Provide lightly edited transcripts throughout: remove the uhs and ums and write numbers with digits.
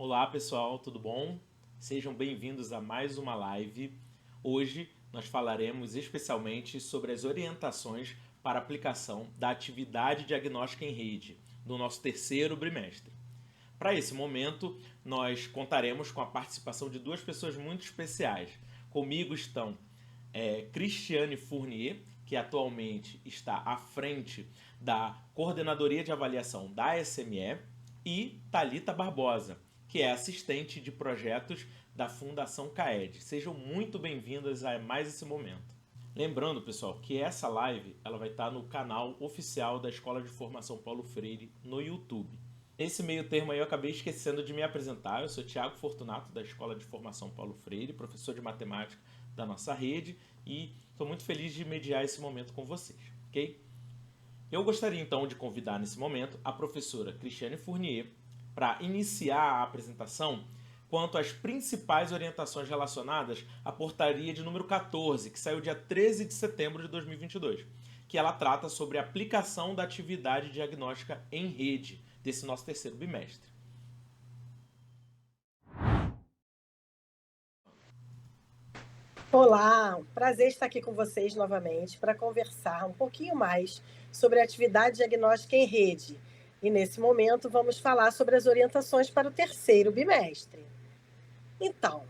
Olá pessoal, tudo bom? Sejam bem-vindos a mais uma live. Hoje nós falaremos especialmente sobre as orientações para a aplicação da atividade diagnóstica em rede no nosso terceiro bimestre. Para esse momento, nós contaremos com a participação de duas pessoas muito especiais. Comigo estão Cristiane Fournier, que atualmente está à frente da Coordenadoria de Avaliação da SME, e Thalita Barbosa, que é assistente de projetos da Fundação CAED. Sejam muito bem-vindas a mais esse momento. Lembrando, pessoal, que essa live ela vai estar no canal oficial da Escola de Formação Paulo Freire no YouTube. Nesse meio termo aí eu acabei esquecendo de me apresentar. Eu sou Tiago Fortunato, da Escola de Formação Paulo Freire, professor de matemática da nossa rede, e estou muito feliz de mediar esse momento com vocês, ok? Eu gostaria então de convidar nesse momento a professora Cristiane Fournier para iniciar a apresentação quanto às principais orientações relacionadas à portaria de número 14, que saiu dia 13 de setembro de 2022, que ela trata sobre a aplicação da atividade diagnóstica em rede desse nosso terceiro bimestre. Olá, prazer estar aqui com vocês novamente para conversar um pouquinho mais sobre a atividade diagnóstica em rede. E nesse momento vamos falar sobre as orientações para o terceiro bimestre. Então,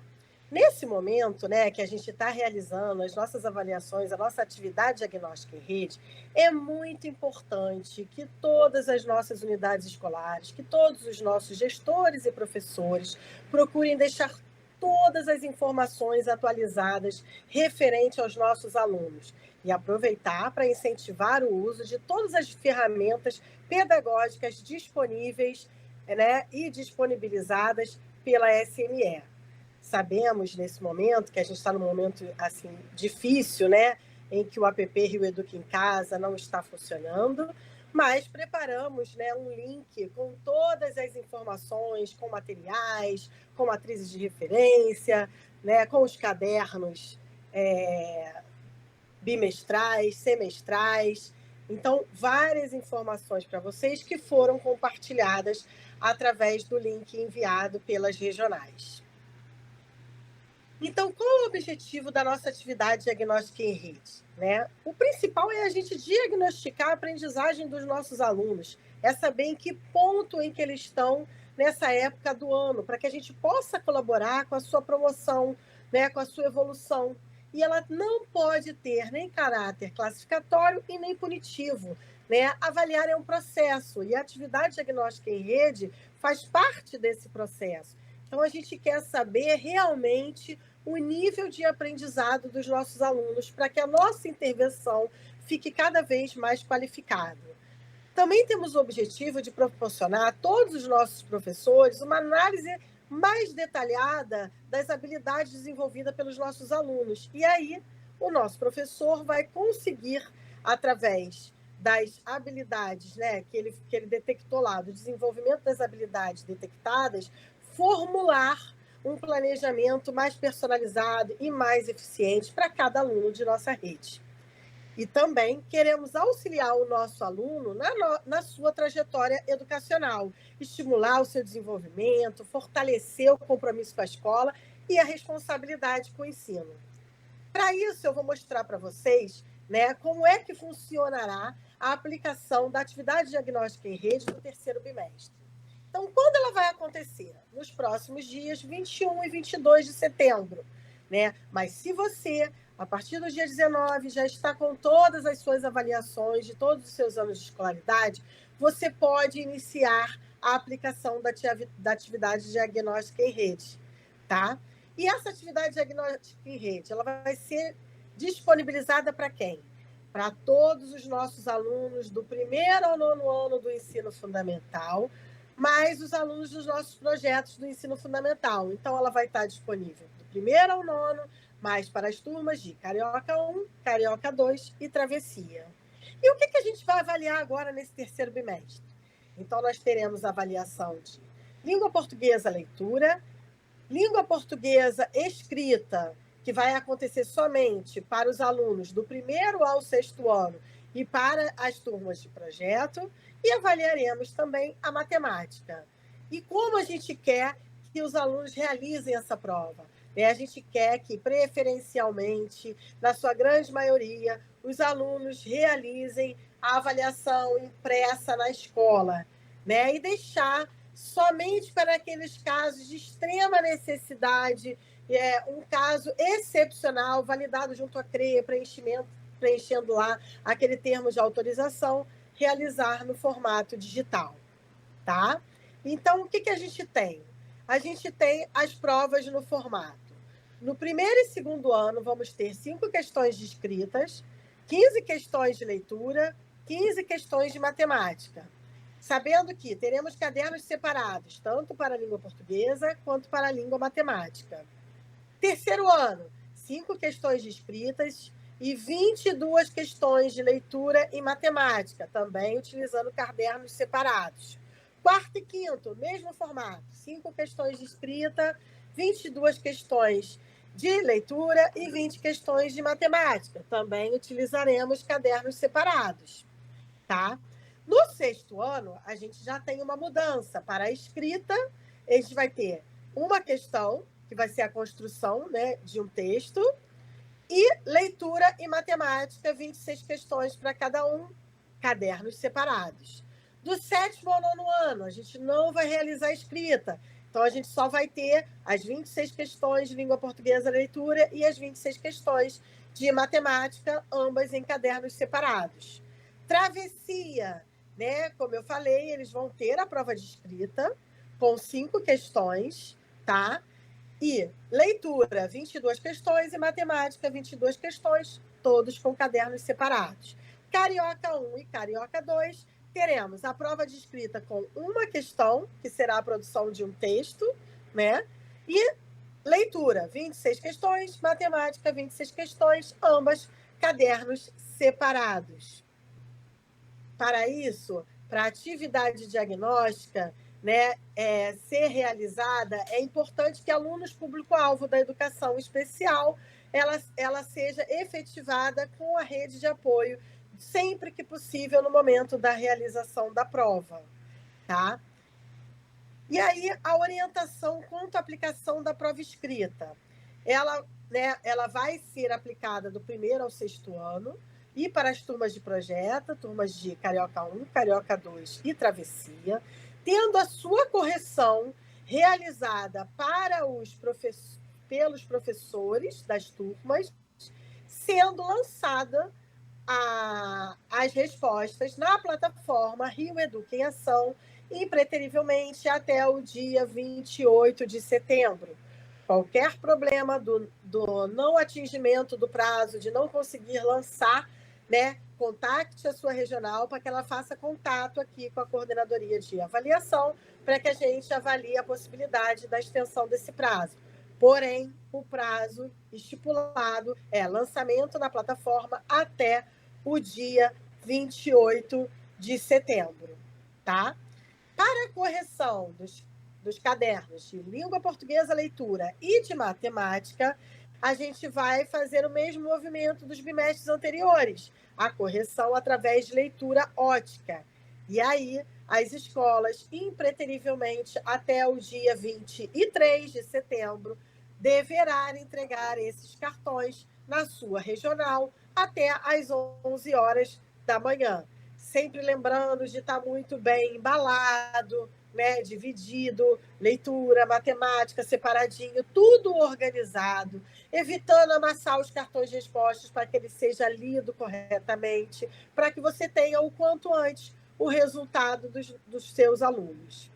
nesse momento, que a gente está realizando as nossas avaliações, a nossa atividade diagnóstica em rede, é muito importante que todas as nossas unidades escolares, que todos os nossos gestores e professores procurem deixar todas as informações atualizadas referente aos nossos alunos e aproveitar para incentivar o uso de todas as ferramentas pedagógicas disponíveis, e disponibilizadas pela SME. Sabemos nesse momento que a gente está num momento assim difícil, em que o app Rio Educa em Casa não está funcionando, mas preparamos, um link com todas as informações, com materiais, com matrizes de referência, com os cadernos bimestrais, semestrais. Então, várias informações para vocês que foram compartilhadas através do link enviado pelas regionais. Então, qual é o objetivo da nossa atividade diagnóstica em rede? O principal é a gente diagnosticar a aprendizagem dos nossos alunos, é saber em que ponto em que eles estão nessa época do ano, para que a gente possa colaborar com a sua promoção, com a sua evolução. E ela não pode ter nem caráter classificatório e nem punitivo. Avaliar é um processo, e a atividade diagnóstica em rede faz parte desse processo. Então, a gente quer saber realmente o nível de aprendizado dos nossos alunos para que a nossa intervenção fique cada vez mais qualificada. Também temos o objetivo de proporcionar a todos os nossos professores uma análise mais detalhada das habilidades desenvolvidas pelos nossos alunos. E aí, o nosso professor vai conseguir, através das habilidades que ele detectou lá, do desenvolvimento das habilidades detectadas, formular um planejamento mais personalizado e mais eficiente para cada aluno de nossa rede. E também queremos auxiliar o nosso aluno na sua trajetória educacional, estimular o seu desenvolvimento, fortalecer o compromisso com a escola e a responsabilidade com o ensino. Para isso, eu vou mostrar para vocês como é que funcionará a aplicação da atividade diagnóstica em rede no terceiro bimestre. Então, quando ela vai acontecer? Nos próximos dias 21 e 22 de setembro. Mas se você, a partir do dia 19, já está com todas as suas avaliações de todos os seus anos de escolaridade, você pode iniciar a aplicação da atividade diagnóstica em rede. Tá? E essa atividade diagnóstica em rede, ela vai ser disponibilizada para quem? Para todos os nossos alunos do primeiro ao nono ano do ensino fundamental, mais os alunos dos nossos projetos do ensino fundamental. Então, ela vai estar disponível do primeiro ao nono, mais para as turmas de Carioca 1, Carioca 2 e Travessia. E o que a gente vai avaliar agora nesse terceiro bimestre? Então, nós teremos a avaliação de língua portuguesa leitura, língua portuguesa escrita, que vai acontecer somente para os alunos do primeiro ao sexto ano e para as turmas de projeto, e avaliaremos também a matemática. E como a gente quer que os alunos realizem essa prova. A gente quer que, preferencialmente, na sua grande maioria, os alunos realizem a avaliação impressa na escola, né? E deixar somente para aqueles casos de extrema necessidade, um caso excepcional, validado junto à CREA, preenchendo lá aquele termo de autorização, realizar no formato digital, tá? Então, o que a gente tem? A gente tem as provas no formato. No primeiro e segundo ano, vamos ter 5 questões de escritas, 15 questões de leitura, 15 questões de matemática. Sabendo que teremos cadernos separados, tanto para a língua portuguesa quanto para a língua matemática. Terceiro ano, 5 questões de escritas e 22 questões de leitura e matemática, também utilizando cadernos separados. Quarto e quinto, mesmo formato, 5 questões de escrita, 22 questões de leitura e 20 questões de matemática. Também utilizaremos cadernos separados, tá? No sexto ano, a gente já tem uma mudança. Para a escrita, a gente vai ter uma questão, que vai ser a construção, né, de um texto, e leitura e matemática, 26 questões para cada um, cadernos separados. Do sétimo ao nono ano, a gente não vai realizar a escrita. Então, a gente só vai ter as 26 questões de língua portuguesa, leitura, e as 26 questões de matemática, ambas em cadernos separados. Travessia, né? Como eu falei, eles vão ter a prova de escrita, com 5 questões, tá? E leitura, 22 questões, e matemática, 22 questões, todos com cadernos separados. Carioca 1 e Carioca 2, teremos a prova de escrita com uma questão, que será a produção de um texto, né? E leitura, 26 questões, matemática, 26 questões, ambas cadernos separados. Para isso, para a atividade diagnóstica, né, ser realizada, é importante que alunos público-alvo da educação especial ela seja efetivada com a rede de apoio sempre que possível no momento da realização da prova, tá? E aí, a orientação quanto à aplicação da prova escrita. Ela vai ser aplicada do primeiro ao sexto ano, e para as turmas de projeto, turmas de Carioca 1, Carioca 2 e Travessia, tendo a sua correção realizada pelos professores das turmas, sendo lançada as respostas na plataforma Rio Educa em Ação, impreterivelmente até o dia 28 de setembro. Qualquer problema do não atingimento do prazo, de não conseguir lançar, né, contacte a sua regional para que ela faça contato aqui com a coordenadoria de avaliação, para que a gente avalie a possibilidade da extensão desse prazo. Porém, o prazo estipulado é lançamento na plataforma até o dia 28 de setembro, tá? Para a correção dos cadernos de língua portuguesa, leitura e de matemática, a gente vai fazer o mesmo movimento dos bimestres anteriores, a correção através de leitura ótica. E aí, as escolas, impreterivelmente, até o dia 23 de setembro, deverão entregar esses cartões na sua regional até às 11 horas da manhã. Sempre lembrando de estar muito bem embalado, né, dividido, leitura, matemática, separadinho, tudo organizado, evitando amassar os cartões de respostas para que ele seja lido corretamente, para que você tenha o quanto antes o resultado dos seus alunos.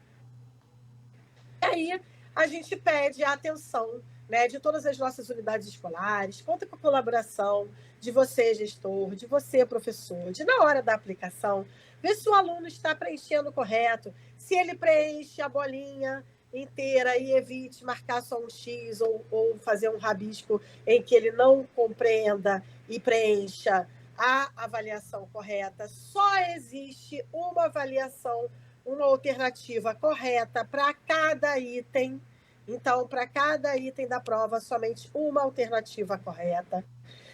E aí a gente pede a atenção, né, de todas as nossas unidades escolares, conta com a colaboração de você, gestor, de você, professor, de na hora da aplicação, ver se o aluno está preenchendo correto, se ele preenche a bolinha inteira e evite marcar só um X ou fazer um rabisco em que ele não compreenda e preencha a avaliação correta. Só existe uma avaliação, uma alternativa correta para cada item. Então, para cada item da prova, somente uma alternativa correta.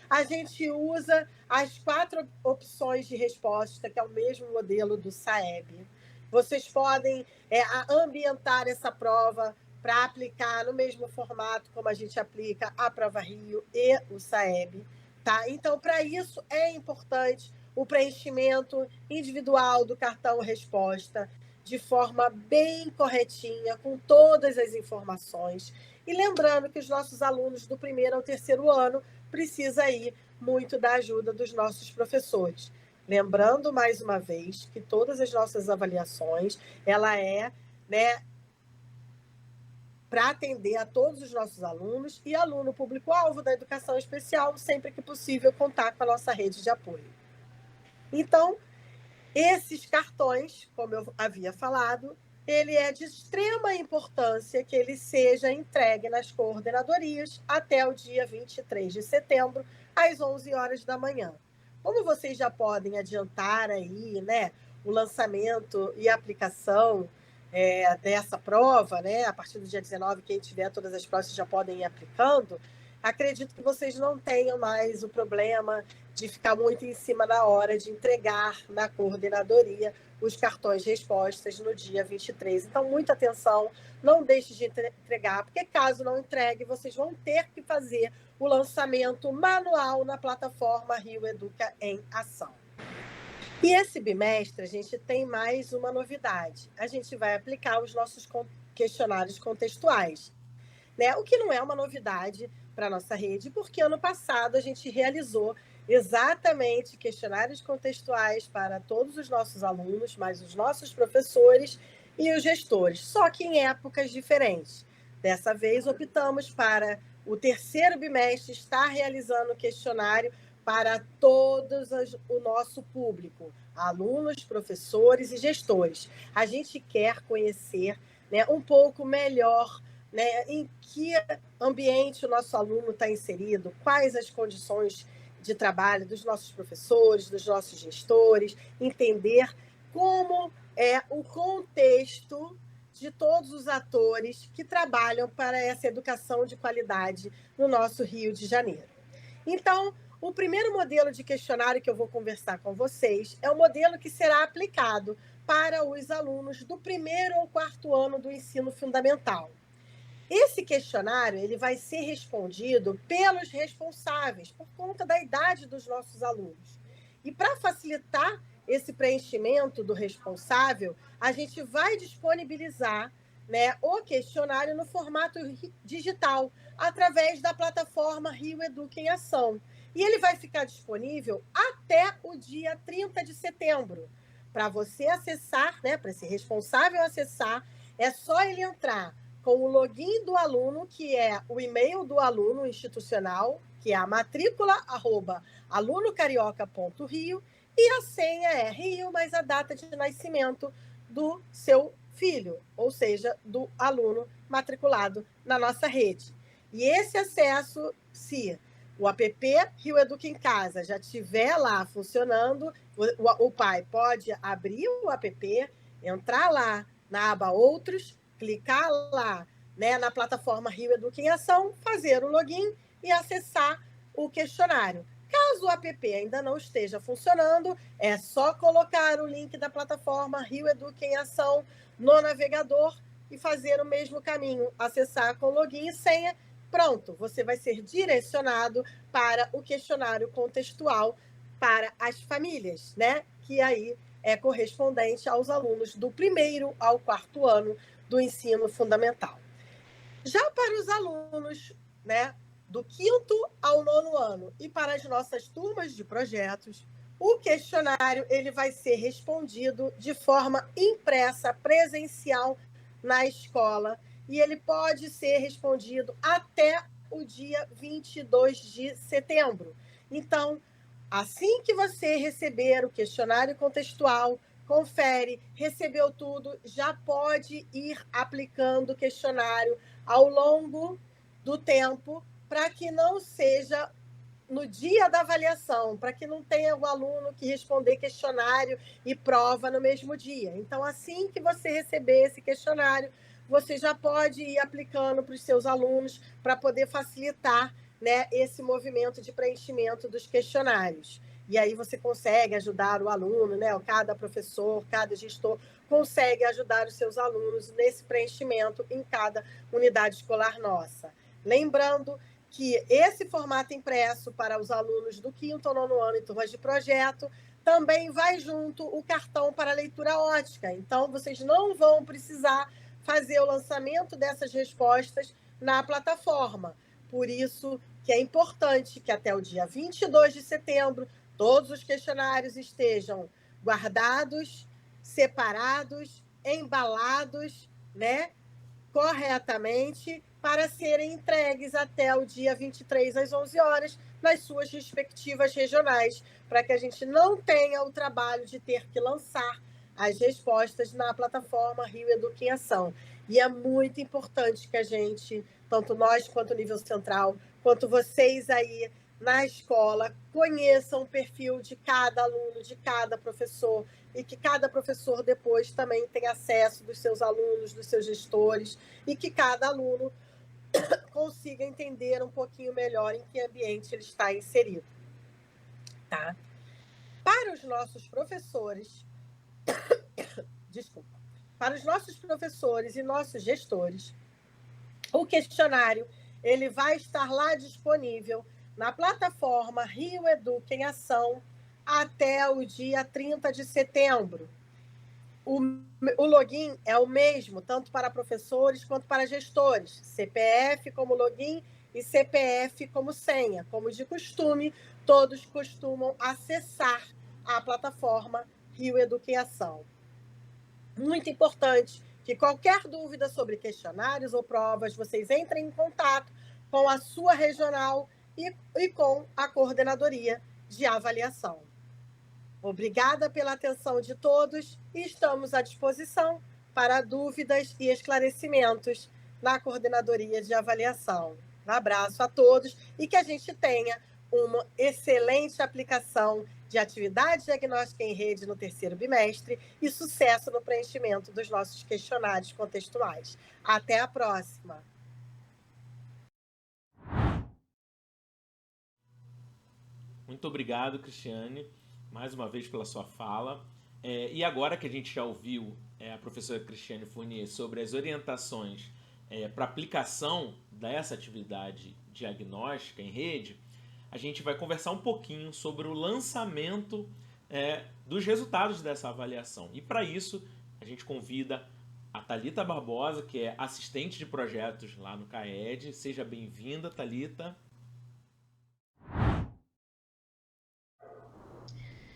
A gente usa as 4 opções de resposta, que é o mesmo modelo do SAEB. Vocês podem ambientar essa prova para aplicar no mesmo formato como a gente aplica a Prova Rio e o SAEB, tá? Então, para isso é importante o preenchimento individual do cartão resposta de forma bem corretinha, com todas as informações. E lembrando que os nossos alunos do primeiro ao terceiro ano precisam aí muito da ajuda dos nossos professores. Lembrando, mais uma vez, que todas as nossas avaliações, ela é, né, para atender a todos os nossos alunos e aluno público-alvo da educação especial, sempre que possível, contar com a nossa rede de apoio. Então, esses cartões, como eu havia falado, ele é de extrema importância que ele seja entregue nas coordenadorias até o dia 23 de setembro, às 11 horas da manhã. Como vocês já podem adiantar aí, né, o lançamento e a aplicação dessa prova, né, a partir do dia 19, quem tiver todas as provas já podem ir aplicando, acredito que vocês não tenham mais o problema de ficar muito em cima da hora de entregar na coordenadoria os cartões respostas no dia 23. Então, muita atenção, não deixe de entregar, porque caso não entregue, vocês vão ter que fazer o lançamento manual na plataforma Rio Educa em Ação. E esse bimestre, a gente tem mais uma novidade. A gente vai aplicar os nossos questionários contextuais, né? O que não é uma novidade para a nossa rede, porque ano passado a gente realizou exatamente questionários contextuais para todos os nossos alunos, mais os nossos professores e os gestores, só que em épocas diferentes. Dessa vez, optamos para o terceiro bimestre estar realizando o questionário para todos o nosso público, alunos, professores e gestores. A gente quer conhecer, né, um pouco melhor, né, em que ambiente o nosso aluno está inserido, quais as condições de trabalho dos nossos professores, dos nossos gestores, entender como é o contexto de todos os atores que trabalham para essa educação de qualidade no nosso Rio de Janeiro. Então, o primeiro modelo de questionário que eu vou conversar com vocês é o modelo que será aplicado para os alunos do primeiro ao quarto ano do ensino fundamental. Esse questionário ele vai ser respondido pelos responsáveis, por conta da idade dos nossos alunos. E para facilitar esse preenchimento do responsável, a gente vai disponibilizar, né, o questionário no formato digital, através da plataforma Rio Educa em Ação. E ele vai ficar disponível até o dia 30 de setembro. Para você acessar, né, para esse responsável acessar, é só ele entrar com o login do aluno, que é o e-mail do aluno institucional, que é a matrícula@alunocarioca.rio, e a senha é Rio mais a data de nascimento do seu filho, ou seja, do aluno matriculado na nossa rede. E esse acesso, se o app Rio Educa em Casa já estiver lá funcionando, o pai pode abrir o app, entrar lá na aba Outros, clicar lá, né, na plataforma Rio Educa em Ação, fazer o login e acessar o questionário. Caso o app ainda não esteja funcionando, é só colocar o link da plataforma Rio Educa em Ação no navegador e fazer o mesmo caminho, acessar com login e senha. Pronto, você vai ser direcionado para o questionário contextual para as famílias, né? Que aí é correspondente aos alunos do primeiro ao quarto ano do ensino fundamental. Já para os alunos, né, do quinto ao nono ano e para as nossas turmas de projetos, o questionário ele vai ser respondido de forma impressa, presencial na escola, e ele pode ser respondido até o dia 22 de setembro. Então, assim que você receber o questionário contextual, confere, recebeu tudo, já pode ir aplicando o questionário ao longo do tempo, para que não seja no dia da avaliação, para que não tenha o aluno que responder questionário e prova no mesmo dia. Então, assim que você receber esse questionário, você já pode ir aplicando para os seus alunos para poder facilitar, né, esse movimento de preenchimento dos questionários. e aí você consegue ajudar o aluno, né? Cada professor, cada gestor consegue ajudar os seus alunos nesse preenchimento em cada unidade escolar nossa. Lembrando que esse formato impresso para os alunos do 5º ao 9º ano e turmas de projeto também vai junto o cartão para leitura ótica. Então, vocês não vão precisar fazer o lançamento dessas respostas na plataforma. Por isso que é importante que até o dia 22 de setembro todos os questionários estejam guardados, separados, embalados, né, corretamente, para serem entregues até o dia 23 às 11 horas nas suas respectivas regionais, para que a gente não tenha o trabalho de ter que lançar as respostas na plataforma Rio Educa em Ação. E é muito importante que a gente, tanto nós quanto o nível central, quanto vocês aí na escola, conheçam o perfil de cada aluno, de cada professor, e que cada professor depois também tenha acesso dos seus alunos, dos seus gestores, e que cada aluno consiga entender um pouquinho melhor em que ambiente ele está inserido. Tá? Para os nossos professores, para os nossos professores e nossos gestores, o questionário ele vai estar lá disponível na plataforma Rio Educa em Ação até o dia 30 de setembro. O login é o mesmo, tanto para professores quanto para gestores. CPF como login e CPF como senha. Como de costume, todos costumam acessar a plataforma Rio Educa em Ação. Muito importante que qualquer dúvida sobre questionários ou provas, vocês entrem em contato com a sua regional e com a coordenadoria de avaliação. Obrigada pela atenção de todos e estamos à disposição para dúvidas e esclarecimentos na coordenadoria de avaliação. Um abraço a todos e que a gente tenha uma excelente aplicação de atividade diagnóstica em rede no 3º bimestre e sucesso no preenchimento dos nossos questionários contextuais. Até a próxima! Muito obrigado, Cristiane, mais uma vez pela sua fala. E agora que a gente já ouviu a professora Cristiane Fournier sobre as orientações para aplicação dessa atividade diagnóstica em rede, a gente vai conversar um pouquinho sobre o lançamento dos resultados dessa avaliação. E para isso, a gente convida a Thalita Barbosa, que é assistente de projetos lá no CAED. Seja bem-vinda, Thalita.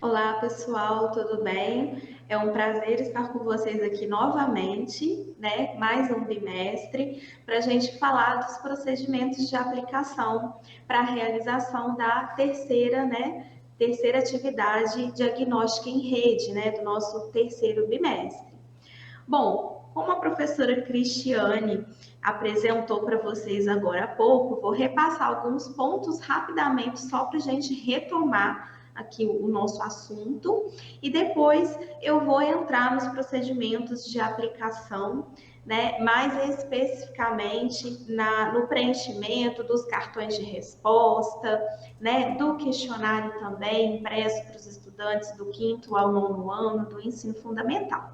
Olá, pessoal, tudo bem? É um prazer estar com vocês aqui novamente, né? Mais um bimestre, para a gente falar dos procedimentos de aplicação para a realização da terceira atividade diagnóstica em rede, né? Do nosso 3º bimestre. Bom, como a professora Cristiane apresentou para vocês agora há pouco, vou repassar alguns pontos rapidamente só para a gente retomar aqui o nosso assunto e depois eu vou entrar nos procedimentos de aplicação, né, mais especificamente no preenchimento dos cartões de resposta, né, do questionário também impresso para os estudantes do 5º ao 9º ano do ensino fundamental.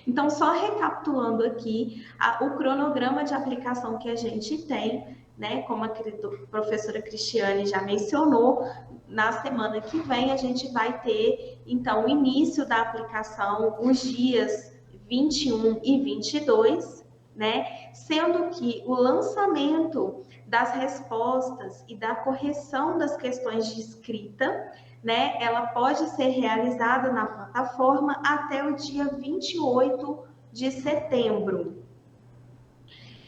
Então, só recapitulando aqui o cronograma de aplicação que a gente tem, né, como a professora Cristiane já mencionou, na semana que vem a gente vai ter, então, o início da aplicação os dias 21 e 22, né, sendo que o lançamento das respostas e da correção das questões de escrita, né, ela pode ser realizada na plataforma até o dia 28 de setembro.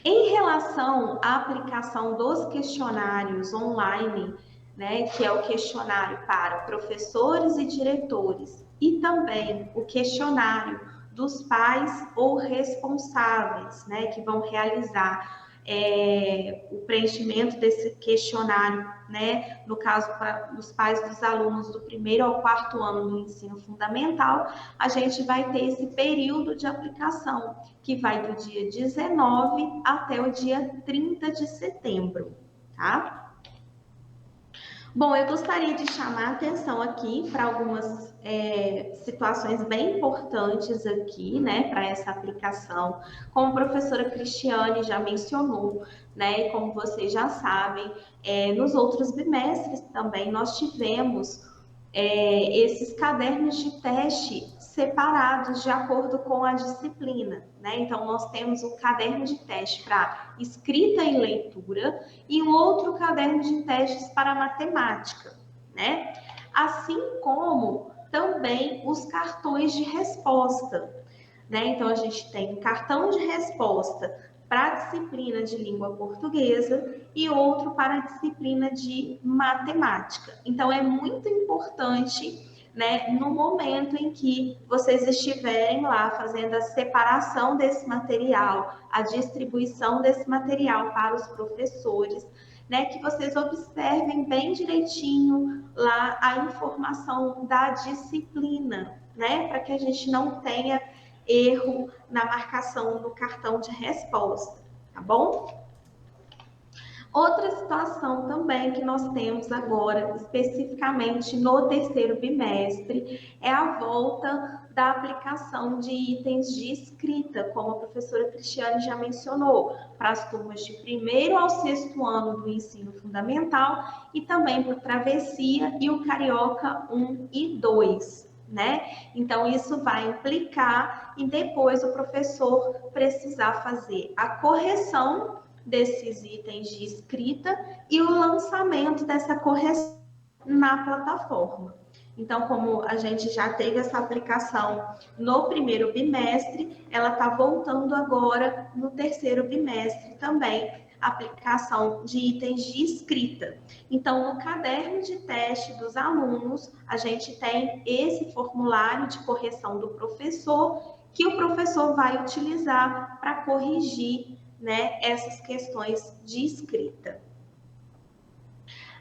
Em relação à aplicação dos questionários online, né, que é o questionário para professores e diretores, e também o questionário dos pais ou responsáveis, né, que vão realizar o preenchimento desse questionário, né, no caso dos pais dos alunos do 1º ao 4º ano do ensino fundamental, a gente vai ter esse período de aplicação, que vai do dia 19 até o dia 30 de setembro, tá? Bom, eu gostaria de chamar a atenção aqui para algumas situações bem importantes aqui, né, para essa aplicação. Como a professora Cristiane já mencionou, né, e como vocês já sabem, nos outros bimestres também nós tivemos esses cadernos de teste separados de acordo com a disciplina, né? Então, nós temos um caderno de teste para escrita e leitura e um outro caderno de testes para matemática, né? Assim como também os cartões de resposta, né? Então, a gente tem um cartão de resposta para a disciplina de língua portuguesa e outro para a disciplina de matemática. Então, é muito importante, né, no momento em que vocês estiverem lá fazendo a separação desse material, a distribuição desse material para os professores, né, que vocês observem bem direitinho lá a informação da disciplina, né, para que a gente não tenha erro na marcação do cartão de resposta, tá bom? Outra situação também que nós temos agora, especificamente no terceiro bimestre, é a volta da aplicação de itens de escrita, como a professora Cristiane já mencionou, para as turmas de 1º ao 6º ano do ensino fundamental e também para o Travessia e o Carioca 1 e 2. Né? Então, isso vai implicar em depois o professor precisar fazer a correção desses itens de escrita e o lançamento dessa correção na plataforma. Então, como a gente já teve essa aplicação no 1º bimestre, ela está voltando agora no 3º bimestre também, aplicação de itens de escrita. Então, no caderno de teste dos alunos, a gente tem esse formulário de correção do professor, que o professor vai utilizar para corrigir, né, essas questões de escrita.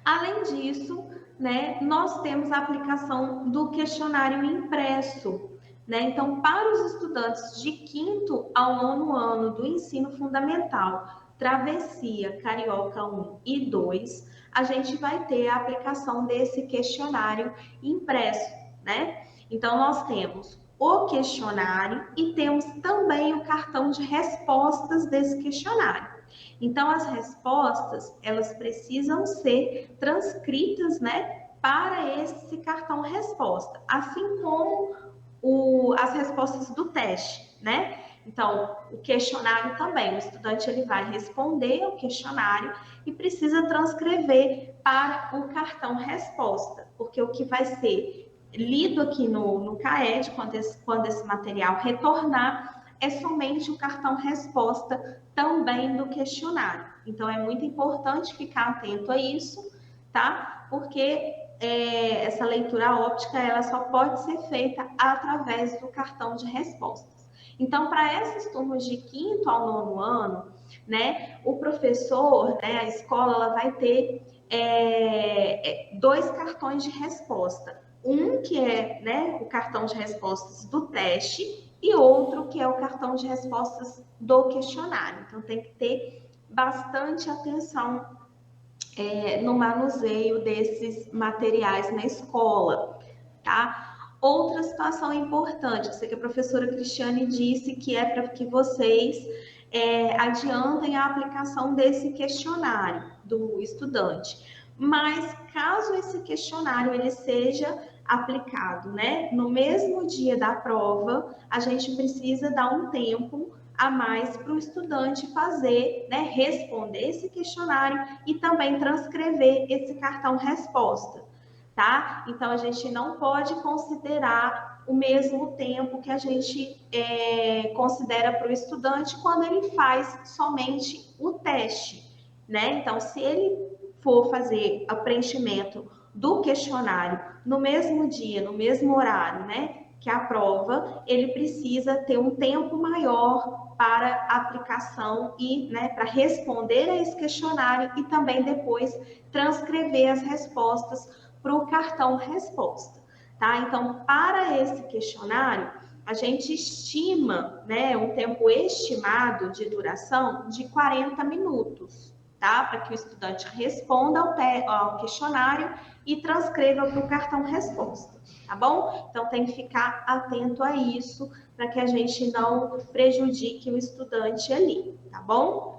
Além disso, né, nós temos a aplicação do questionário impresso, né? Então, para os estudantes de 5º ao 9º ano do ensino fundamental, Travessia, Carioca 1 e 2, a gente vai ter a aplicação desse questionário impresso, né? Então, nós temos o questionário e temos também o cartão de respostas desse questionário. Então, as respostas, elas precisam ser transcritas, né, para esse cartão resposta, assim como as respostas do teste, né? Então, o questionário também, o estudante ele vai responder o questionário e precisa transcrever para o cartão resposta, porque o que vai ser lido aqui no CAED, quando esse material retornar, é somente o cartão resposta também do questionário. Então, é muito importante ficar atento a isso, tá? Porque essa leitura óptica, ela só pode ser feita através do cartão de respostas. Então, para essas turmas de 5º ao 9º ano, né, o professor, né, a escola, ela vai ter 2 cartões de resposta. Um que é, né, o cartão de respostas do teste e outro que é o cartão de respostas do questionário. Então, tem que ter bastante atenção no manuseio desses materiais na escola, tá? Outra situação importante, eu sei que a professora Cristiane disse que é para que vocês adiantem a aplicação desse questionário do estudante. Mas, caso esse questionário ele seja aplicado, né, no mesmo dia da prova, a gente precisa dar um tempo a mais para o estudante fazer, né, responder esse questionário e também transcrever esse cartão resposta, tá? Então, a gente não pode considerar o mesmo tempo que a gente considera para o estudante quando ele faz somente o teste, né? Então, se ele for fazer o preenchimento do questionário no mesmo dia, no mesmo horário, né, que a prova, ele precisa ter um tempo maior para a aplicação e, né, para responder a esse questionário e também depois transcrever as respostas para o cartão resposta, tá? Então, para esse questionário, a gente estima, né, um tempo estimado de duração de 40 minutos, tá? Para que o estudante responda ao questionário e transcreva para o cartão resposta, tá bom? Então tem que ficar atento a isso para que a gente não prejudique o estudante ali, tá bom?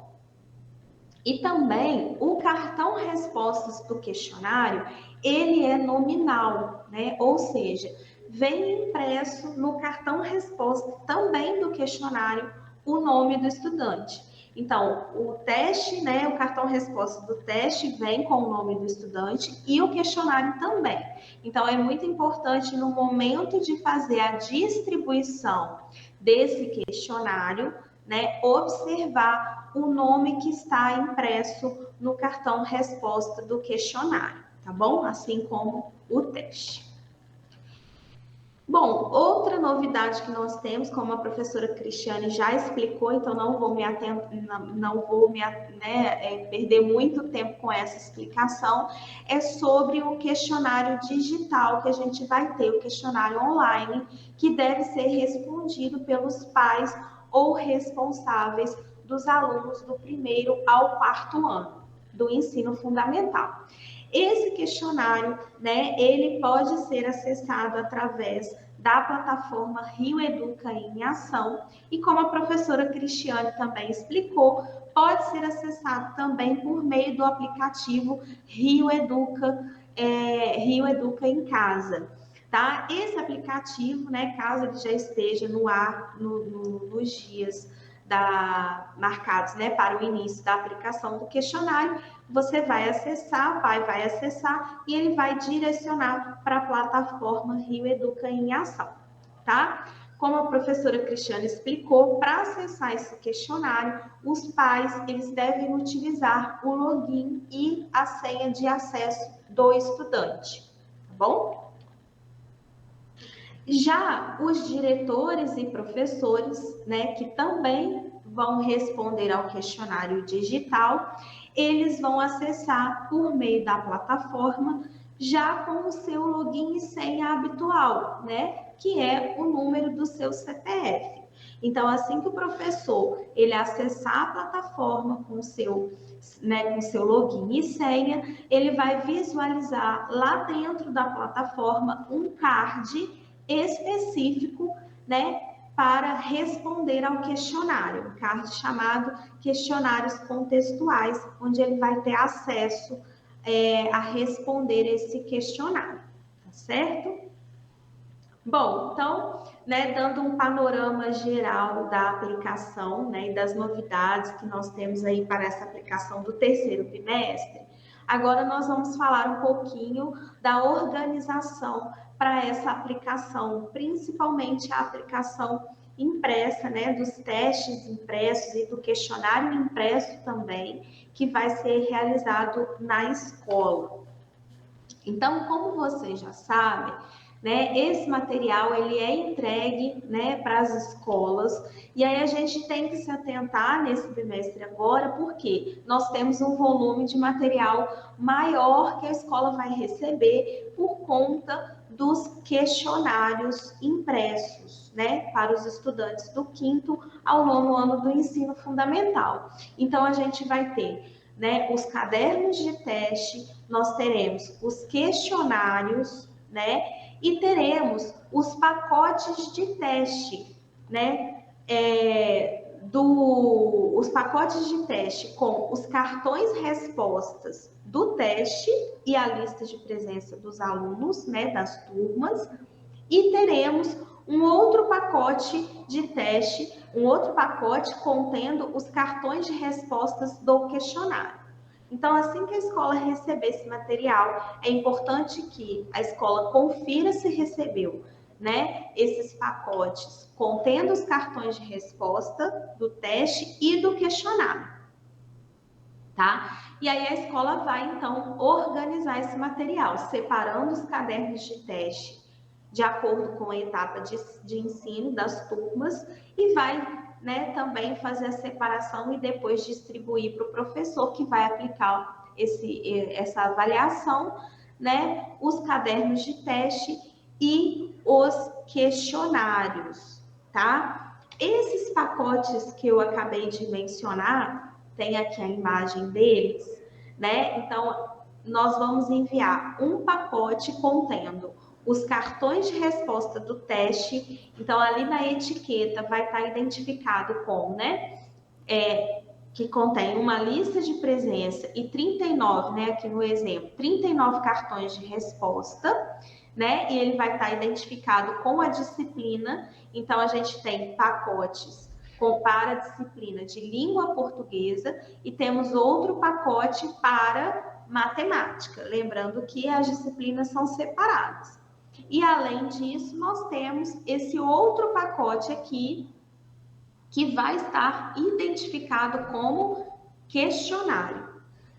E também o cartão respostas do questionário, ele é nominal, né? Ou seja, vem impresso no cartão resposta também do questionário o nome do estudante. Então, o teste, né, o cartão resposta do teste vem com o nome do estudante e o questionário também. Então, é muito importante no momento de fazer a distribuição desse questionário, né, observar o nome que está impresso no cartão resposta do questionário, tá bom? Assim como o teste. Bom, outra novidade que nós temos, como a professora Cristiane já explicou, então não vou perder muito tempo com essa explicação, é sobre o questionário digital que a gente vai ter, o questionário online, que deve ser respondido pelos pais ou responsáveis dos alunos do 1º ao 4º ano do ensino fundamental. Esse questionário, né, ele pode ser acessado através da plataforma Rio Educa em Ação e, como a professora Cristiane também explicou, pode ser acessado também por meio do aplicativo Rio Educa em Casa. Tá? Esse aplicativo, né, caso ele já esteja no ar nos dias marcados, né, para o início da aplicação do questionário, você vai acessar, o pai vai acessar e ele vai direcionar para a plataforma Rio Educa em Ação, tá? Como a professora Cristiane explicou, para acessar esse questionário, os pais eles devem utilizar o login e a senha de acesso do estudante, tá bom? Já os diretores e professores, né, que também vão responder ao questionário digital, eles vão acessar por meio da plataforma já com o seu login e senha habitual, né, que é o número do seu CPF. Então, assim que o professor ele acessar a plataforma com seu login e senha, ele vai visualizar lá dentro da plataforma um card específico, né, para responder ao questionário, um card chamado questionários contextuais, onde ele vai ter acesso a responder esse questionário, tá certo? Bom, então, né, dando um panorama geral da aplicação, né, e das novidades que nós temos aí para essa aplicação do 3º bimestre, agora nós vamos falar um pouquinho da organização para essa aplicação, principalmente a aplicação impressa, né, dos testes impressos e do questionário impresso também, que vai ser realizado na escola. Então, como vocês já sabem, né, esse material ele é entregue, né, para as escolas, e aí a gente tem que se atentar nesse bimestre agora, porque nós temos um volume de material maior que a escola vai receber por conta dos questionários impressos, né, para os estudantes do 5º ao 9º ano do ensino fundamental. Então, a gente vai ter, né, os cadernos de teste, nós teremos os questionários, né, e teremos os pacotes de teste, né, os pacotes de teste com os cartões respostas do teste e a lista de presença dos alunos, né, das turmas, e teremos um outro pacote de teste, um outro pacote contendo os cartões de respostas do questionário. Então, assim que a escola receber esse material, é importante que a escola confira se recebeu, né, esses pacotes contendo os cartões de resposta do teste e do questionário, tá? E aí a escola vai, então, organizar esse material, separando os cadernos de teste de acordo com a etapa de ensino das turmas e vai, né, também fazer a separação e depois distribuir para o professor que vai aplicar essa avaliação, né, os cadernos de teste e os questionários, tá? Esses pacotes que eu acabei de mencionar, tem aqui a imagem deles, né? Então, nós vamos enviar um pacote contendo os cartões de resposta do teste. Então, ali na etiqueta vai estar identificado com, né? Que contém uma lista de presença e 39, né? Aqui no exemplo, 39 cartões de resposta, né? E ele vai estar identificado com a disciplina. Então, a gente tem pacotes para a disciplina de língua portuguesa e temos outro pacote para matemática. Lembrando que as disciplinas são separadas. E, além disso, nós temos esse outro pacote aqui, que vai estar identificado como questionário,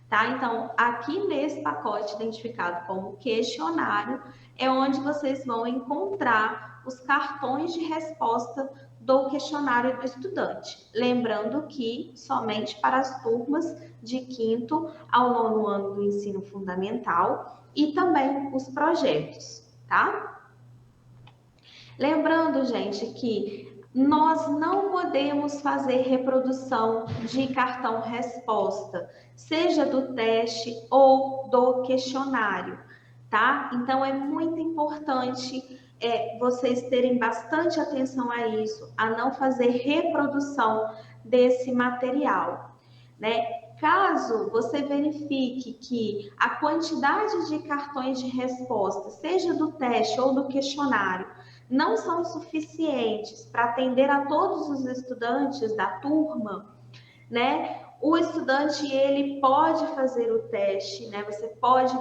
tá? Então, aqui nesse pacote identificado como questionário, é onde vocês vão encontrar os cartões de resposta do questionário do estudante. Lembrando que somente para as turmas de 5º ao 9º ano do ensino fundamental e também os projetos, tá? Lembrando, gente, que nós não podemos fazer reprodução de cartão resposta, seja do teste ou do questionário, tá? Então, é muito importante vocês terem bastante atenção a isso, a não fazer reprodução desse material, né? Caso você verifique que a quantidade de cartões de resposta, seja do teste ou do questionário, não são suficientes para atender a todos os estudantes da turma, né? O estudante, ele pode fazer o teste, né? Você pode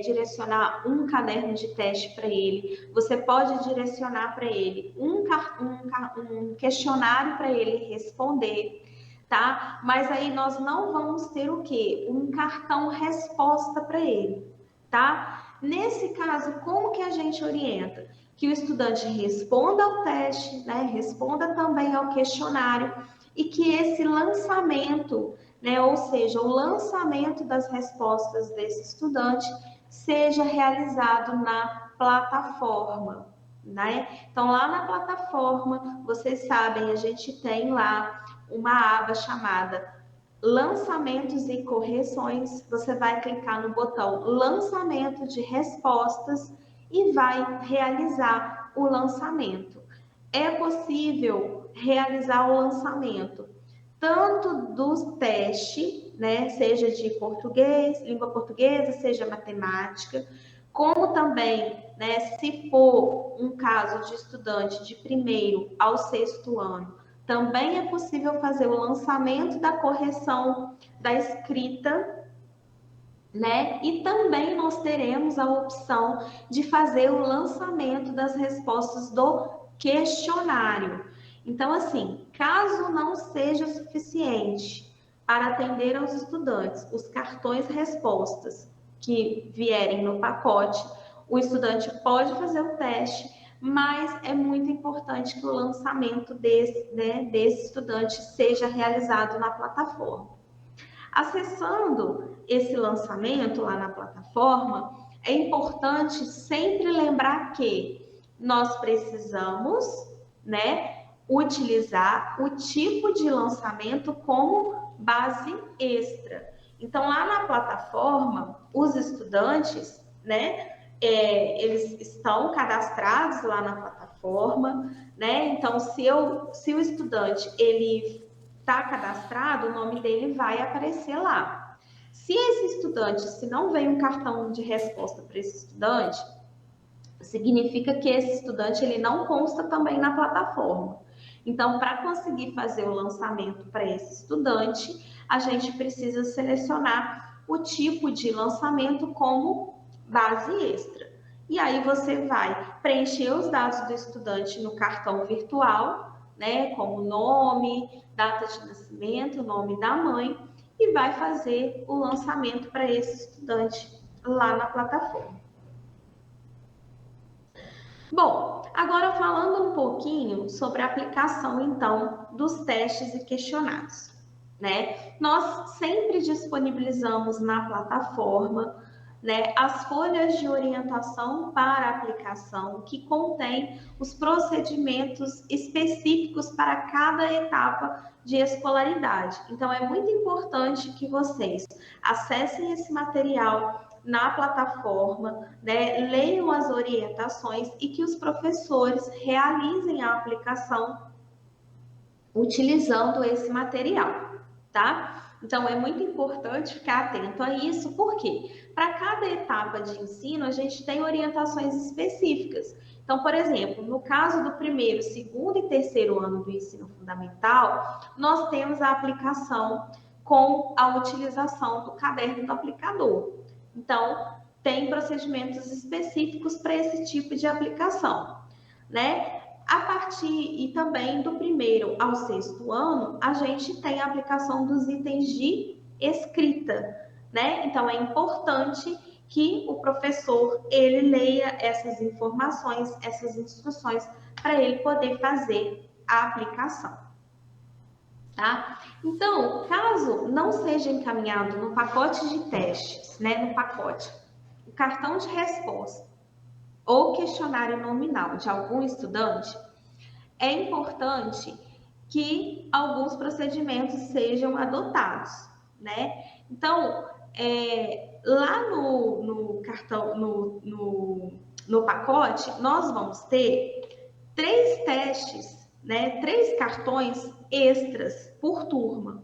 direcionar um caderno de teste para ele, você pode direcionar para ele um questionário para ele responder, tá? Mas aí nós não vamos ter o quê? Um cartão resposta para ele, tá? Nesse caso, como que a gente orienta? Que o estudante responda ao teste, né? Responda também ao questionário e que esse lançamento, né? Ou seja, o lançamento das respostas desse estudante seja realizado na plataforma, né? Então, lá na plataforma, vocês sabem, a gente tem lá uma aba chamada Lançamentos e Correções. Você vai clicar no botão Lançamento de Respostas e vai realizar o lançamento. É possível realizar o lançamento tanto do teste, né, seja de português, língua portuguesa, seja matemática, como também, né, se for um caso de estudante de 1º ao 6º ano, também é possível fazer o lançamento da correção da escrita, né? E também nós teremos a opção de fazer o lançamento das respostas do questionário. Então, assim, caso não seja suficiente para atender aos estudantes os cartões respostas que vierem no pacote, o estudante pode fazer o teste, mas é muito importante que o lançamento desse estudante seja realizado na plataforma. Acessando esse lançamento lá na plataforma, é importante sempre lembrar que nós precisamos, né, utilizar o tipo de lançamento como base extra. Então, lá na plataforma, os estudantes, né, eles estão cadastrados lá na plataforma, né? Então, se o estudante ele está cadastrado, o nome dele vai aparecer lá. Se esse estudante, se não vem um cartão de resposta para esse estudante, significa que esse estudante ele não consta também na plataforma. Então, para conseguir fazer o lançamento para esse estudante, a gente precisa selecionar o tipo de lançamento como base extra. E aí você vai preencher os dados do estudante no cartão virtual, né, como nome, data de nascimento, nome da mãe, e vai fazer o lançamento para esse estudante lá na plataforma. Bom, agora falando um pouquinho sobre a aplicação, então, dos testes e questionários, né? Nós sempre disponibilizamos na plataforma, né, as folhas de orientação para aplicação, que contém os procedimentos específicos para cada etapa de escolaridade. Então, é muito importante que vocês acessem esse material na plataforma, né, leiam as orientações e que os professores realizem a aplicação utilizando esse material, tá? Então, é muito importante ficar atento a isso, porque para cada etapa de ensino, a gente tem orientações específicas. Então, por exemplo, no caso do primeiro, segundo e terceiro ano do ensino fundamental, nós temos a aplicação com a utilização do caderno do aplicador. Então, tem procedimentos específicos para esse tipo de aplicação, né? A partir e também do primeiro ao sexto ano, a gente tem a aplicação dos itens de escrita, né? Então, é importante que o professor, ele leia essas informações, essas instruções, para ele poder fazer a aplicação, tá? Então, caso não seja encaminhado no pacote de testes, né, no pacote, o cartão de resposta ou questionário nominal de algum estudante, é importante que alguns procedimentos sejam adotados, né? Então, lá no cartão, no pacote, nós vamos ter 3 testes, né? 3 cartões extras por turma.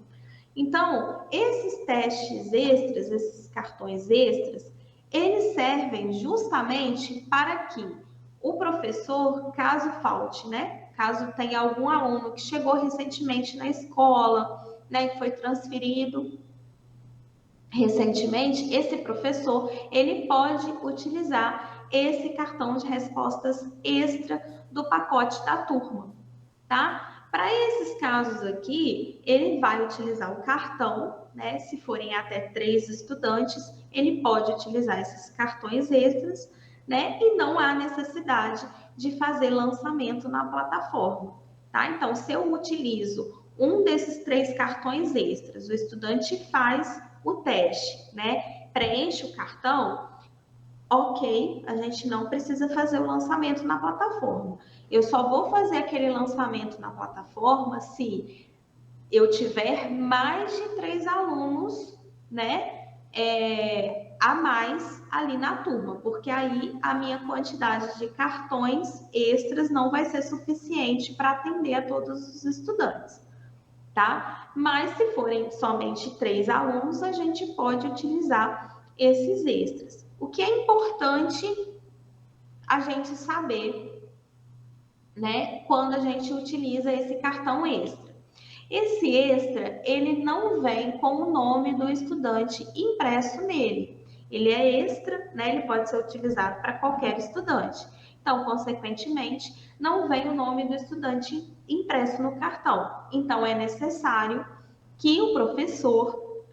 Então, esses testes extras, esses cartões extras, eles servem justamente para que o professor, caso falte, né? Caso tenha algum aluno que chegou recentemente na escola, né, que foi transferido recentemente, esse professor, ele pode utilizar esse cartão de respostas extra do pacote da turma, tá? Para esses casos aqui, ele vai utilizar o cartão, né? Se forem até 3 estudantes, ele pode utilizar esses cartões extras, né? E não há necessidade de fazer lançamento na plataforma, tá? Então, se eu utilizo um desses 3 cartões extras, o estudante faz o teste, né? Preenche o cartão, ok, a gente não precisa fazer o lançamento na plataforma. Eu só vou fazer aquele lançamento na plataforma se eu tiver mais de 3 alunos, né, a mais ali na turma, porque aí a minha quantidade de cartões extras não vai ser suficiente para atender a todos os estudantes, tá? Mas se forem somente 3 alunos, a gente pode utilizar esses extras. O que é importante a gente saber, né, quando a gente utiliza esse cartão extra. Esse extra, ele não vem com o nome do estudante impresso nele. Ele é extra, né? Ele pode ser utilizado para qualquer estudante. Então, consequentemente, não vem o nome do estudante impresso no cartão. Então, é necessário que o professor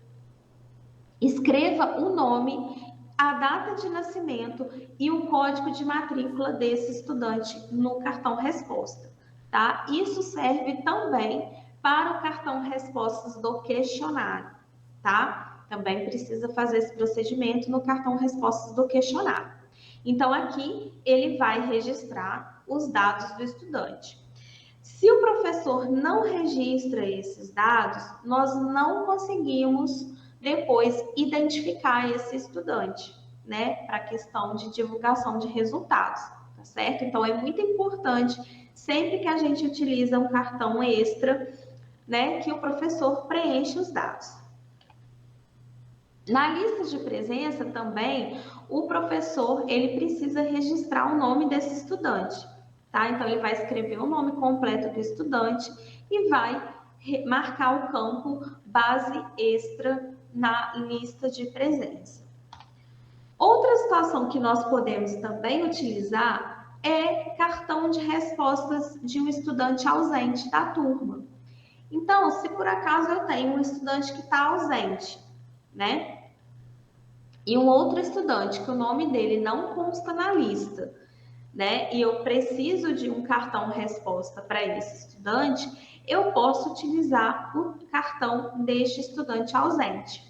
escreva o nome, a data de nascimento e o código de matrícula desse estudante no cartão resposta, tá? Isso serve também para o cartão respostas do questionário, tá? Também precisa fazer esse procedimento no cartão respostas do questionário. Então, aqui ele vai registrar os dados do estudante. Se o professor não registra esses dados, nós não conseguimos depois identificar esse estudante, né? Para a questão de divulgação de resultados, tá certo? Então, é muito importante, sempre que a gente utiliza um cartão extra, né, que o professor preencha os dados. Na lista de presença também, o professor, ele precisa registrar o nome desse estudante, tá? Então, ele vai escrever o nome completo do estudante e vai marcar o campo base extra na lista de presença. Outra situação que nós podemos também utilizar é cartão de respostas de um estudante ausente da turma. Então, se por acaso eu tenho um estudante que está ausente, né? E um outro estudante que o nome dele não consta na lista, né? E eu preciso de um cartão resposta para esse estudante, eu posso utilizar o cartão deste estudante ausente.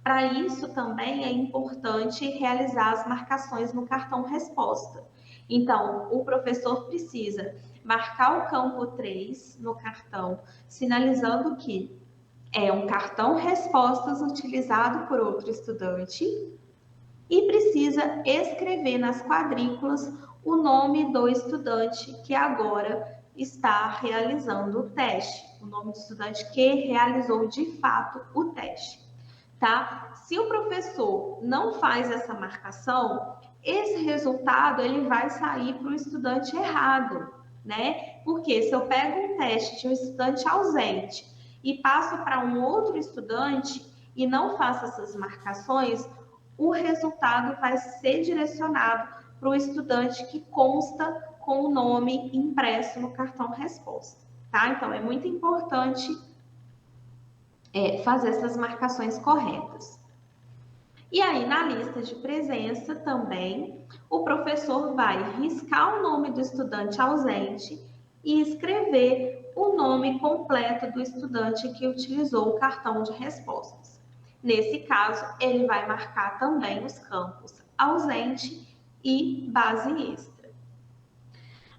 Para isso também é importante realizar as marcações no cartão resposta. Então, o professor precisa marcar o campo 3 no cartão, sinalizando que é um cartão respostas utilizado por outro estudante e precisa escrever nas quadrículas o nome do estudante que agora está realizando o teste, o nome do estudante que realizou de fato o teste, tá? Se o professor não faz essa marcação, esse resultado ele vai sair para o estudante errado, né? Porque se eu pego um teste de um estudante ausente e passo para um outro estudante e não faço essas marcações, o resultado vai ser direcionado para o estudante que consta com o nome impresso no cartão resposta, tá? Então, é muito importante fazer essas marcações corretas. E aí, na lista de presença também, o professor vai riscar o nome do estudante ausente e escrever o nome completo do estudante que utilizou o cartão de respostas. Nesse caso, ele vai marcar também os campos ausente e base extra.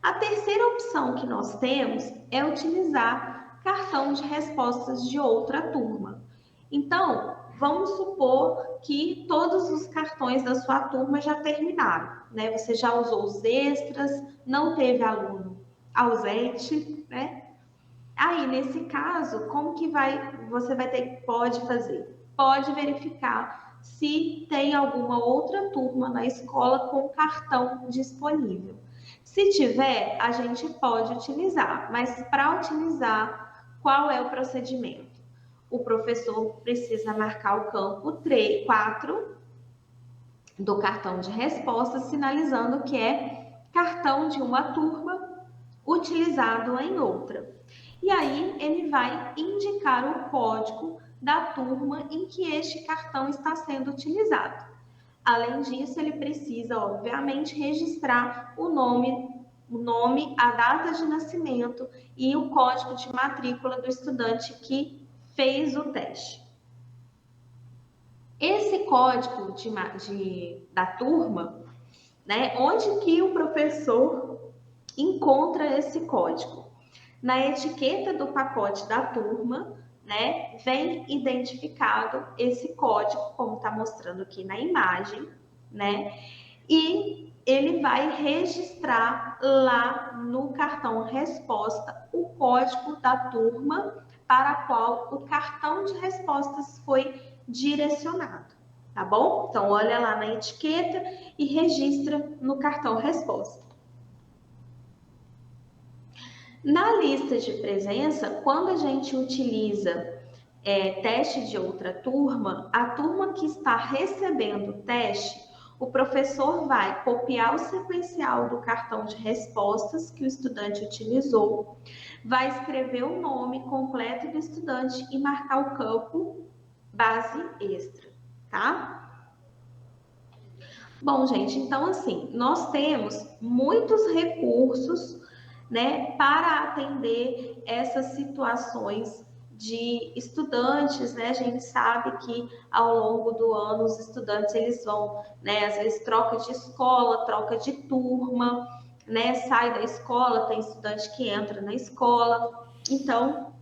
A terceira opção que nós temos é utilizar cartão de respostas de outra turma. Então, vamos supor que todos os cartões da sua turma já terminaram, né? Você já usou os extras, não teve aluno ausente, né? Aí, nesse caso, como que pode fazer? Pode verificar se tem alguma outra turma na escola com cartão disponível. Se tiver, a gente pode utilizar, mas para utilizar, qual é o procedimento? O professor precisa marcar o campo 4 do cartão de resposta, sinalizando que é cartão de uma turma utilizado em outra. E aí ele vai indicar o código da turma em que este cartão está sendo utilizado. Além disso, ele precisa, obviamente, registrar o nome, a data de nascimento e o código de matrícula do estudante que fez o teste. Esse código da turma, né, onde que o professor encontra esse código? Na etiqueta do pacote da turma, né, vem identificado esse código, como está mostrando aqui na imagem, né, e ele vai registrar lá no cartão resposta o código da turma para a qual o cartão de respostas foi direcionado, tá bom? Então, olha lá na etiqueta e registra no cartão resposta. Na lista de presença, quando a gente utiliza teste de outra turma, a turma que está recebendo o teste, o professor vai copiar o sequencial do cartão de respostas que o estudante utilizou, vai escrever o nome completo do estudante e marcar o campo base extra, tá? Bom, gente, então assim, nós temos muitos recursos, né, para atender essas situações de estudantes, né? A gente sabe que ao longo do ano os estudantes eles vão, né, às vezes troca de escola, troca de turma, né? Sai da escola, tem estudante que entra na escola. Então,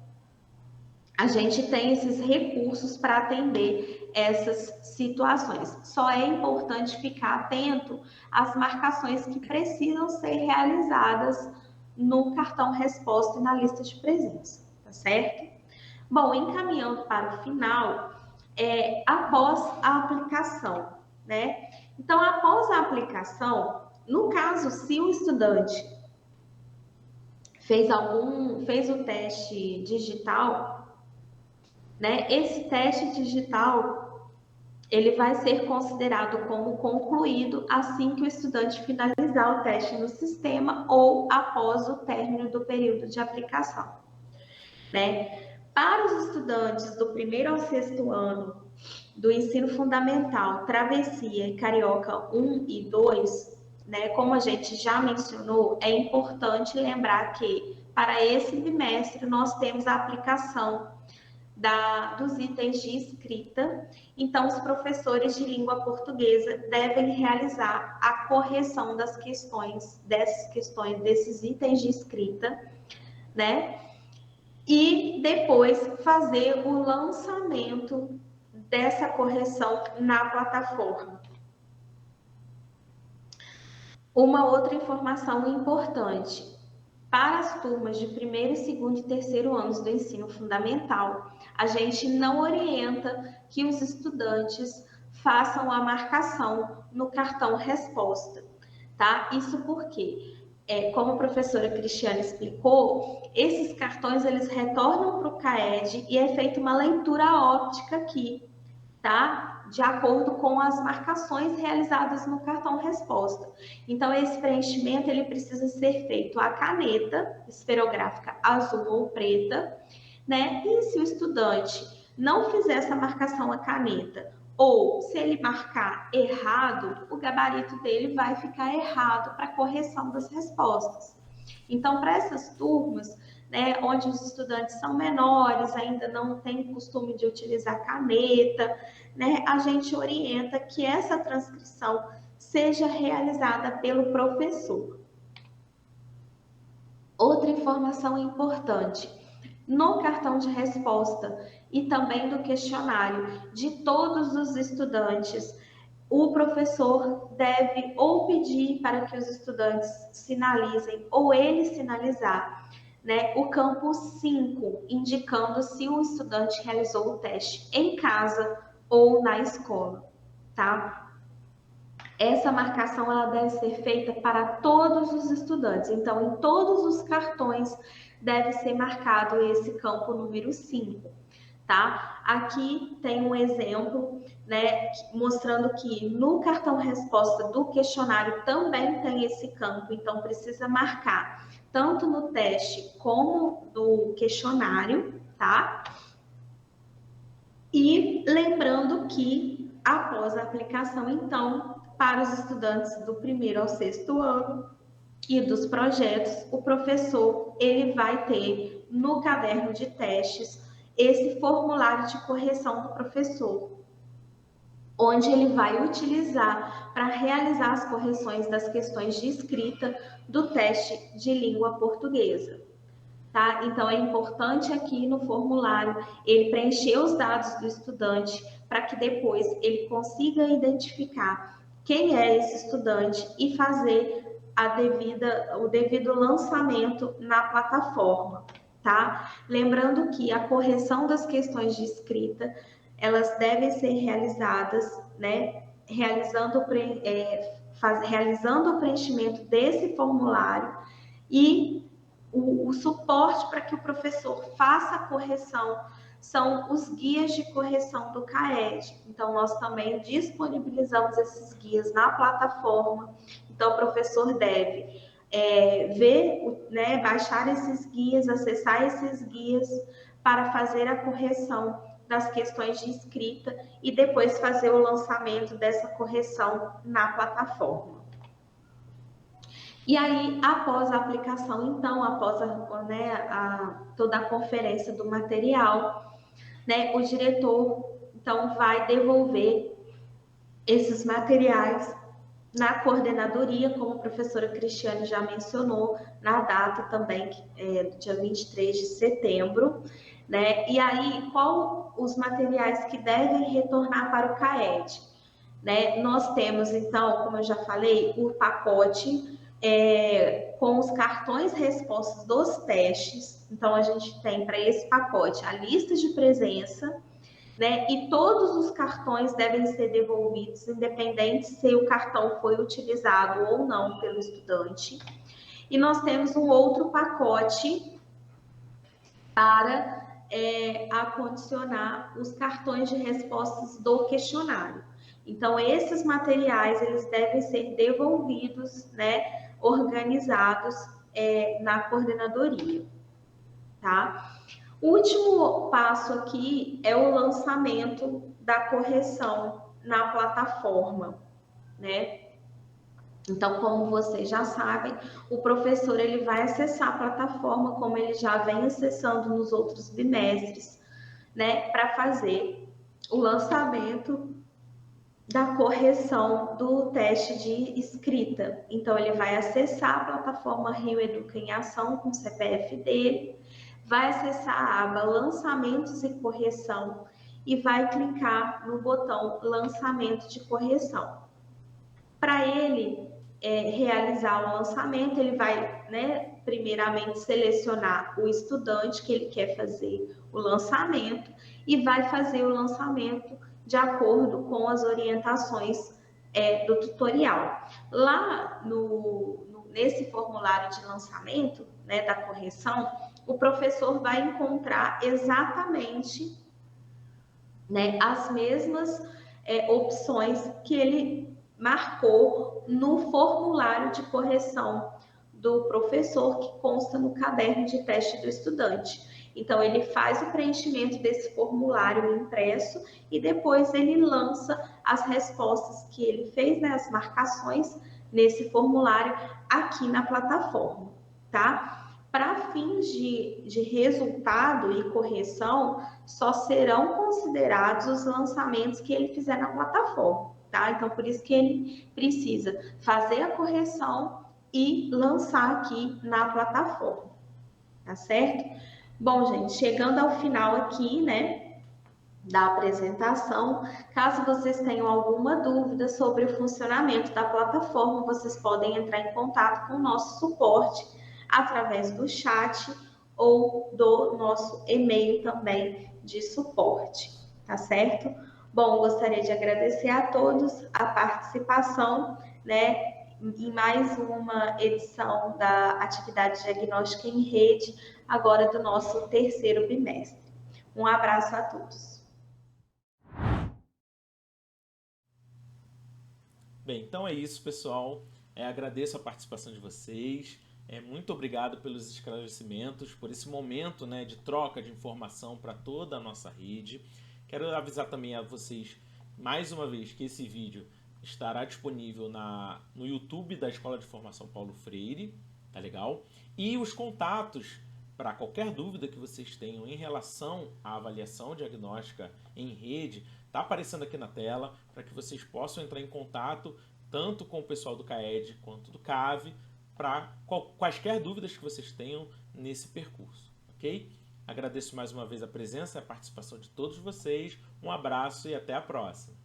a gente tem esses recursos para atender essas situações. Só é importante ficar atento às marcações que precisam ser realizadas no cartão resposta e na lista de presença, tá certo? Bom, encaminhando para o final, após a aplicação, né? Então, após a aplicação, no caso, se o estudante fez o teste digital, né? Esse teste digital, ele vai ser considerado como concluído assim que o estudante finalizar o teste no sistema ou após o término do período de aplicação, né? Para os estudantes do 1º ao 6º ano do ensino fundamental, Travessia e Carioca 1 e 2, né, como a gente já mencionou, é importante lembrar que para esse bimestre nós temos a aplicação dos itens de escrita. Então, os professores de língua portuguesa devem realizar a correção das questões, desses itens de escrita, né? E depois fazer o lançamento dessa correção na plataforma. Uma outra informação importante: para as turmas de primeiro, segundo e terceiro anos do ensino fundamental, a gente não orienta que os estudantes façam a marcação no cartão resposta, tá? Isso porque, como a professora Cristiane explicou, esses cartões eles retornam para o CAED e é feita uma leitura óptica aqui, tá? De acordo com as marcações realizadas no cartão resposta. Então, esse preenchimento ele precisa ser feito à caneta esferográfica azul ou preta, né? E se o estudante não fizer essa marcação à caneta, ou se ele marcar errado, o gabarito dele vai ficar errado para correção das respostas. Então, para essas turmas, né, onde os estudantes são menores, ainda não têm costume de utilizar caneta, né, a gente orienta que essa transcrição seja realizada pelo professor. Outra informação importante: no cartão de resposta e também do questionário de todos os estudantes, o professor deve ou pedir para que os estudantes sinalizem ou ele sinalizar, né, o campo 5, indicando se o estudante realizou o teste em casa ou na escola, tá? Essa marcação ela deve ser feita para todos os estudantes. Então, em todos os cartões deve ser marcado esse campo número 5, tá? Aqui tem um exemplo, né, mostrando que no cartão resposta do questionário também tem esse campo, então precisa marcar tanto no teste como no questionário, tá? E lembrando que após a aplicação, então, para os estudantes do primeiro ao sexto ano e dos projetos, o professor ele vai ter no caderno de testes esse formulário de correção do professor, onde ele vai utilizar para realizar as correções das questões de escrita do teste de língua portuguesa. Tá? Então, é importante aqui no formulário ele preencher os dados do estudante para que depois ele consiga identificar quem é esse estudante e fazer o devido lançamento na plataforma, tá? Lembrando que a correção das questões de escrita, elas devem ser realizadas, né? Realizando o preenchimento desse formulário e o suporte para que o professor faça a correção são os guias de correção do CAED. Então, nós também disponibilizamos esses guias na plataforma. Então, o professor deve ver, né, baixar esses guias, acessar esses guias para fazer a correção das questões de escrita e depois fazer o lançamento dessa correção na plataforma. E aí, após a aplicação, então, após toda a conferência do material, né, o diretor, então, vai devolver esses materiais na coordenadoria, como a professora Cristiane já mencionou, na data também, do dia 23 de setembro, né? E aí, qual os materiais que devem retornar para o CAED? Né? Nós temos, então, como eu já falei, o pacote com os cartões respostas dos testes. Então, a gente tem para esse pacote a lista de presença, né? E todos os cartões devem ser devolvidos, independente se o cartão foi utilizado ou não pelo estudante. E nós temos um outro pacote para acondicionar os cartões de respostas do questionário. Então, esses materiais, eles devem ser devolvidos, né, organizados na coordenadoria, tá? O último passo aqui é o lançamento da correção na plataforma, né? Então, como vocês já sabem, o professor ele vai acessar a plataforma como ele já vem acessando nos outros bimestres, né, para fazer o lançamento da correção do teste de escrita. Então, ele vai acessar a plataforma Rio Educa em Ação com o CPF dele, vai acessar a aba Lançamentos e Correção e vai clicar no botão Lançamento de Correção. Para ele realizar o lançamento, ele vai, né, primeiramente selecionar o estudante que ele quer fazer o lançamento e vai fazer o lançamento de acordo com as orientações do tutorial. Lá nesse formulário de lançamento, né, da correção, o professor vai encontrar exatamente, né, as mesmas opções que ele marcou no formulário de correção do professor, que consta no caderno de teste do estudante. Então, ele faz o preenchimento desse formulário impresso e depois ele lança as respostas que ele fez, né, as marcações nesse formulário aqui na plataforma, tá? Para fins de resultado e correção, só serão considerados os lançamentos que ele fizer na plataforma, tá? Então, por isso que ele precisa fazer a correção e lançar aqui na plataforma, tá certo? Bom, gente, chegando ao final aqui, né, da apresentação, caso vocês tenham alguma dúvida sobre o funcionamento da plataforma, vocês podem entrar em contato com o nosso suporte através do chat ou do nosso e-mail também de suporte, tá certo? Bom, gostaria de agradecer a todos a participação, né, em mais uma edição da atividade diagnóstica em rede, agora do nosso terceiro bimestre. Um abraço a todos. Bem, então é isso, pessoal. Agradeço a participação de vocês. Muito obrigado pelos esclarecimentos, por esse momento, né, de troca de informação para toda a nossa rede. Quero avisar também a vocês, mais uma vez, que esse vídeo estará disponível no YouTube da Escola de Formação Paulo Freire, tá legal? E os contatos para qualquer dúvida que vocês tenham em relação à avaliação diagnóstica em rede, tá aparecendo aqui na tela, para que vocês possam entrar em contato tanto com o pessoal do CAED quanto do CAVE, para quaisquer dúvidas que vocês tenham nesse percurso, ok? Agradeço mais uma vez a presença e a participação de todos vocês. Um abraço e até a próxima.